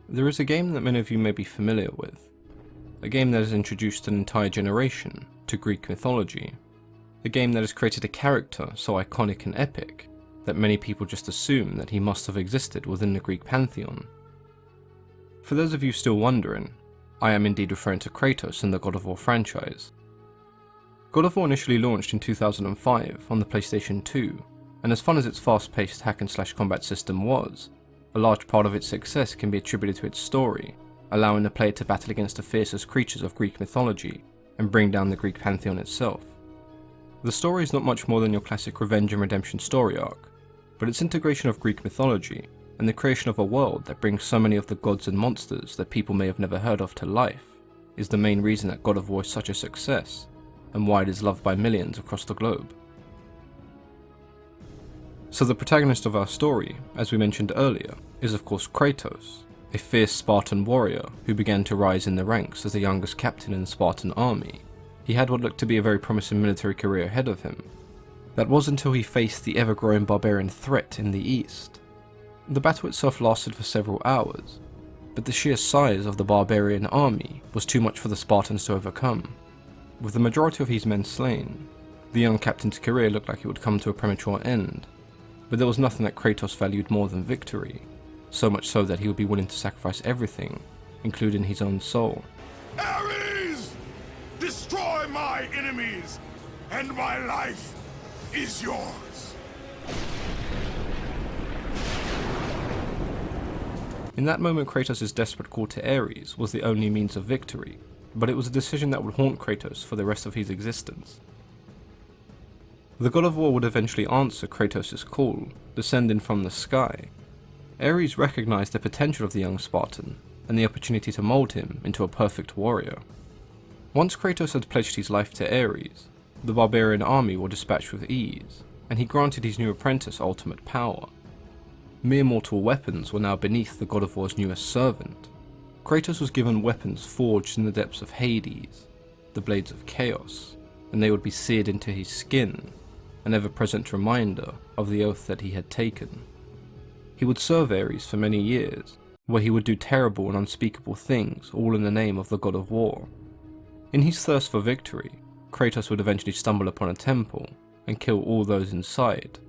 There is a game that many of you may be familiar with, a game that has introduced an entire generation to Greek mythology, a game that has created a character so iconic and epic that many people just assume that he must have existed within the Greek pantheon. For those of you still wondering, I am indeed referring to Kratos in the God of War franchise. God of War initially launched in 2005 on the PlayStation 2, and as fun as its fast-paced hack-and-slash combat system was, a large part of its success can be attributed to its story, allowing the player to battle against the fiercest creatures of Greek mythology and bring down the Greek pantheon itself. The story is not much more than your classic revenge and redemption story arc, but its integration of Greek mythology and the creation of a world that brings so many of the gods and monsters that people may have never heard of to life is the main reason that God of War is such a success and why it is loved by millions across the globe. So the protagonist of our story, as we mentioned earlier, is of course Kratos, a fierce Spartan warrior who began to rise in the ranks as the youngest captain in the Spartan army. He had what looked to be a very promising military career ahead of him. That was until he faced the ever-growing barbarian threat in the east. The battle itself lasted for several hours, but the sheer size of the barbarian army was too much for the Spartans to overcome. With the majority of his men slain, the young captain's career looked like it would come to a premature end. But there was nothing that Kratos valued more than victory, so much so that he would be willing to sacrifice everything, including his own soul. Ares! Destroy my enemies, and my life is yours! In that moment, Kratos' desperate call to Ares was the only means of victory, but it was a decision that would haunt Kratos for the rest of his existence. The God of War would eventually answer Kratos' call, descending from the sky. Ares recognized the potential of the young Spartan, and the opportunity to mold him into a perfect warrior. Once Kratos had pledged his life to Ares, the barbarian army were dispatched with ease, and he granted his new apprentice ultimate power. Mere mortal weapons were now beneath the God of War's newest servant. Kratos was given weapons forged in the depths of Hades, the Blades of Chaos, and they would be seared into his skin, an ever-present reminder of the oath that he had taken. He would serve Ares for many years, where he would do terrible and unspeakable things, all in the name of the God of War. In his thirst for victory, Kratos would eventually stumble upon a temple and kill all those inside.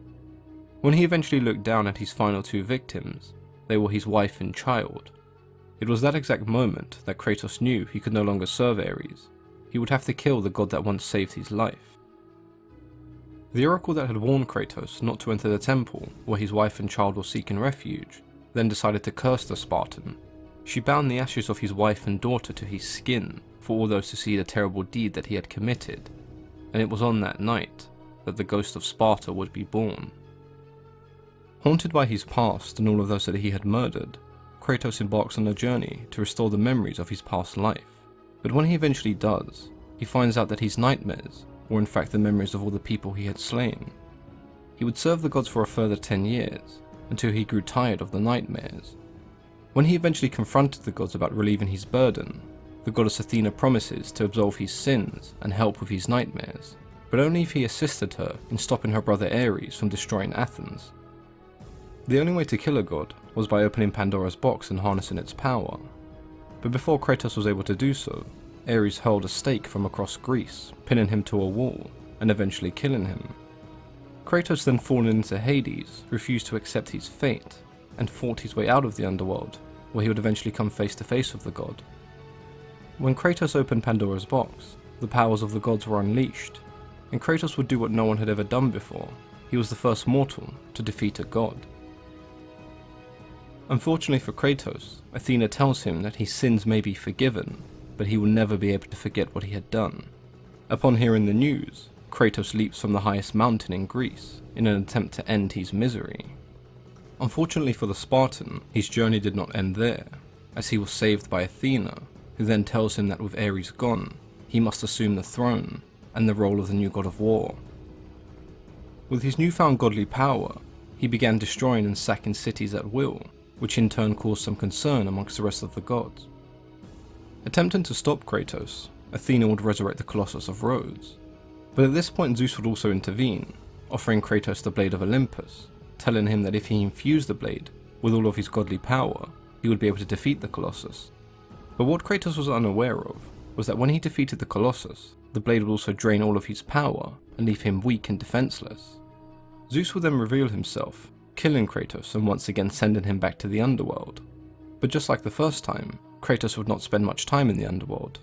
When he eventually looked down at his final two victims, they were his wife and child. It was that exact moment that Kratos knew he could no longer serve Ares. He would have to kill the god that once saved his life. The oracle that had warned Kratos not to enter the temple where his wife and child were seeking refuge then decided to curse the Spartan. She bound the ashes of his wife and daughter to his skin for all those to see the terrible deed that he had committed, and it was on that night that the ghost of Sparta would be born. Haunted by his past and all of those that he had murdered, Kratos embarks on a journey to restore the memories of his past life. But when he eventually does, he finds out that his nightmares were in fact the memories of all the people he had slain. He would serve the gods for a further 10 years, until he grew tired of the nightmares. When he eventually confronted the gods about relieving his burden, the goddess Athena promises to absolve his sins and help with his nightmares, but only if he assisted her in stopping her brother Ares from destroying Athens. The only way to kill a god was by opening Pandora's box and harnessing its power. But before Kratos was able to do so, Ares hurled a stake from across Greece, pinning him to a wall, and eventually killing him. Kratos, then falling into Hades, refused to accept his fate, and fought his way out of the underworld, where he would eventually come face to face with the god. When Kratos opened Pandora's box, the powers of the gods were unleashed, and Kratos would do what no one had ever done before. He was the first mortal to defeat a god. Unfortunately for Kratos, Athena tells him that his sins may be forgiven, but he will never be able to forget what he had done. Upon hearing the news, Kratos leaps from the highest mountain in Greece in an attempt to end his misery. Unfortunately for the Spartan, his journey did not end there, as he was saved by Athena, who then tells him that with Ares gone, he must assume the throne and the role of the new god of war. With his newfound godly power, he began destroying and sacking cities at will, which in turn caused some concern amongst the rest of the gods. Attempting to stop Kratos, Athena would resurrect the Colossus of Rhodes, but at this point Zeus would also intervene, offering Kratos the Blade of Olympus, telling him that if he infused the blade with all of his godly power, he would be able to defeat the Colossus. But what Kratos was unaware of was that when he defeated the Colossus, the blade would also drain all of his power and leave him weak and defenseless. Zeus would then reveal himself, killing Kratos and once again sending him back to the underworld. But just like the first time, Kratos would not spend much time in the underworld.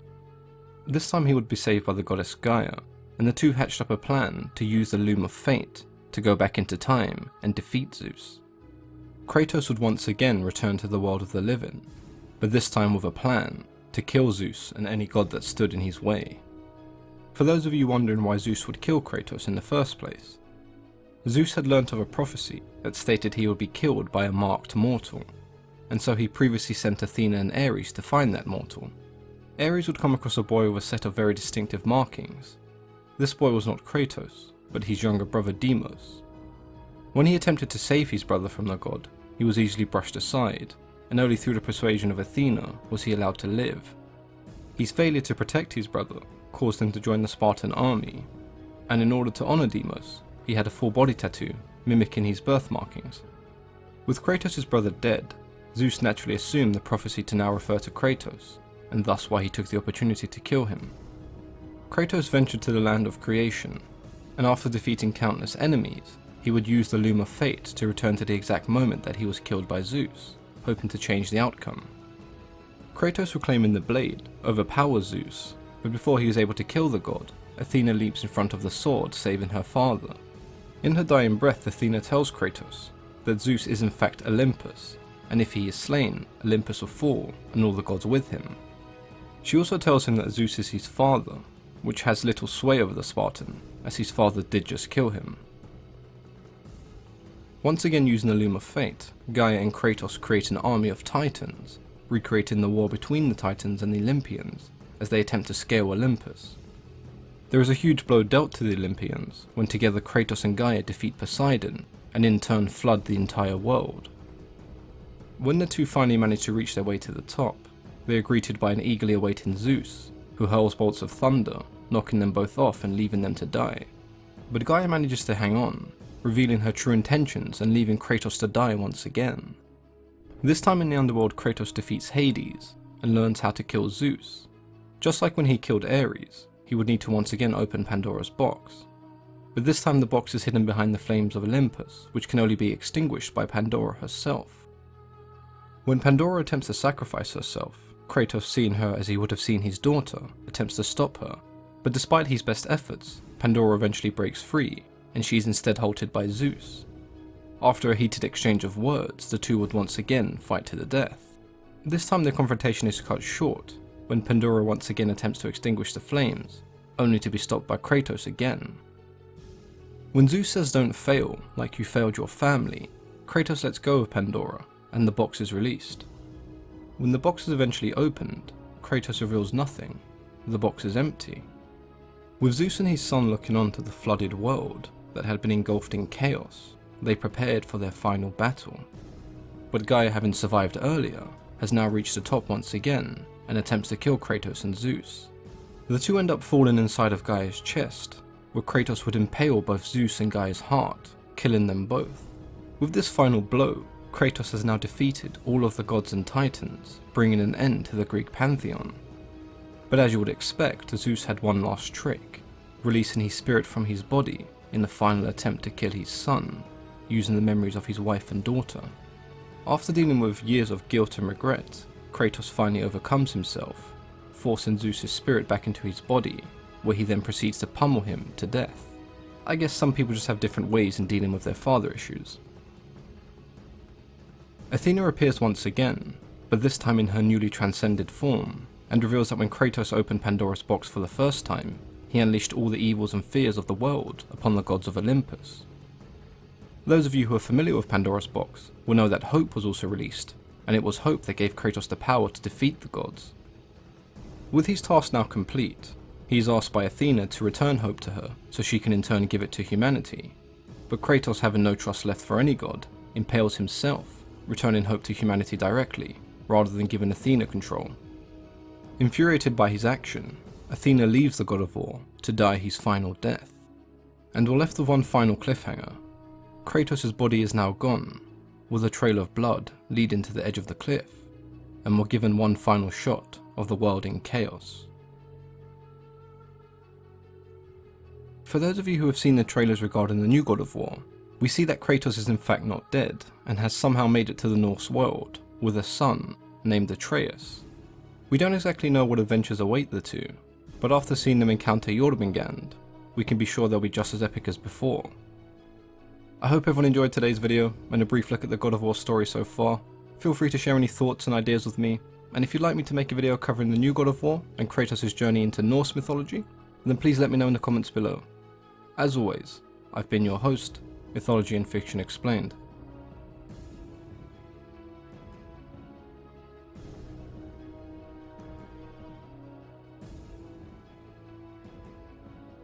This time he would be saved by the goddess Gaia, and the two hatched up a plan to use the Loom of Fate to go back into time and defeat Zeus. Kratos would once again return to the world of the living, but this time with a plan to kill Zeus and any god that stood in his way. For those of you wondering why Zeus would kill Kratos in the first place, Zeus had learnt of a prophecy that stated he would be killed by a marked mortal, and so he previously sent Athena and Ares to find that mortal. Ares would come across a boy with a set of very distinctive markings. This boy was not Kratos, but his younger brother Deimos. When he attempted to save his brother from the god, he was easily brushed aside, and only through the persuasion of Athena was he allowed to live. His failure to protect his brother caused him to join the Spartan army, and in order to honour Deimos, he had a full body tattoo mimicking his birth markings. With Kratos' brother dead, Zeus naturally assumed the prophecy to now refer to Kratos, and thus why he took the opportunity to kill him. Kratos ventured to the land of creation, and after defeating countless enemies, he would use the Loom of Fate to return to the exact moment that he was killed by Zeus, hoping to change the outcome. Kratos reclaiming the blade overpowers Zeus, but before he is able to kill the god, Athena leaps in front of the sword, saving her father. In her dying breath, Athena tells Kratos that Zeus is in fact Olympus, and if he is slain, Olympus will fall, and all the gods with him. She also tells him that Zeus is his father, which has little sway over the Spartan, as his father did just kill him. Once again using the Loom of Fate, Gaia and Kratos create an army of Titans, recreating the war between the Titans and the Olympians, as they attempt to scale Olympus. There is a huge blow dealt to the Olympians, when together Kratos and Gaia defeat Poseidon, and in turn flood the entire world. When the two finally manage to reach their way to the top, they are greeted by an eagerly awaiting Zeus, who hurls bolts of thunder, knocking them both off and leaving them to die. But Gaia manages to hang on, revealing her true intentions and leaving Kratos to die once again. This time in the underworld, Kratos defeats Hades and learns how to kill Zeus. Just like when he killed Ares, he would need to once again open Pandora's box. But this time the box is hidden behind the flames of Olympus, which can only be extinguished by Pandora herself. When Pandora attempts to sacrifice herself, Kratos, seeing her as he would have seen his daughter, attempts to stop her, but despite his best efforts, Pandora eventually breaks free, and she is instead halted by Zeus. After a heated exchange of words, the two would once again fight to the death. This time the confrontation is cut short, when Pandora once again attempts to extinguish the flames, only to be stopped by Kratos again. When Zeus says don't fail, like you failed your family, Kratos lets go of Pandora, and the box is released. When the box is eventually opened, Kratos reveals nothing. The box is empty. With Zeus and his son looking on to the flooded world that had been engulfed in chaos, they prepared for their final battle. But Gaia, having survived earlier, has now reached the top once again and attempts to kill Kratos and Zeus. The two end up falling inside of Gaia's chest, where Kratos would impale both Zeus and Gaia's heart, killing them both. With this final blow, Kratos has now defeated all of the gods and titans, bringing an end to the Greek pantheon. But as you would expect, Zeus had one last trick, releasing his spirit from his body in the final attempt to kill his son, using the memories of his wife and daughter. After dealing with years of guilt and regret, Kratos finally overcomes himself, forcing Zeus' spirit back into his body, where he then proceeds to pummel him to death. I guess some people just have different ways in dealing with their father issues. Athena appears once again, but this time in her newly transcended form, and reveals that when Kratos opened Pandora's box for the first time, he unleashed all the evils and fears of the world upon the gods of Olympus. Those of you who are familiar with Pandora's box will know that hope was also released, and it was hope that gave Kratos the power to defeat the gods. With his task now complete, he is asked by Athena to return hope to her so she can in turn give it to humanity, but Kratos, having no trust left for any god, impales himself, returning hope to humanity directly, rather than giving Athena control. Infuriated by his action, Athena leaves the god of war to die his final death. And we're left with one final cliffhanger. Kratos' body is now gone, with a trail of blood leading to the edge of the cliff, and were given one final shot of the world in chaos. For those of you who have seen the trailers regarding the new God of War, we see that Kratos is in fact not dead, and has somehow made it to the Norse world, with a son named Atreus. We don't exactly know what adventures await the two, but after seeing them encounter Jormungand, we can be sure they'll be just as epic as before. I hope everyone enjoyed today's video, and a brief look at the God of War story so far. Feel free to share any thoughts and ideas with me, and if you'd like me to make a video covering the new God of War and Kratos' journey into Norse mythology, then please let me know in the comments below. As always, I've been your host, Mythology and Fiction Explained.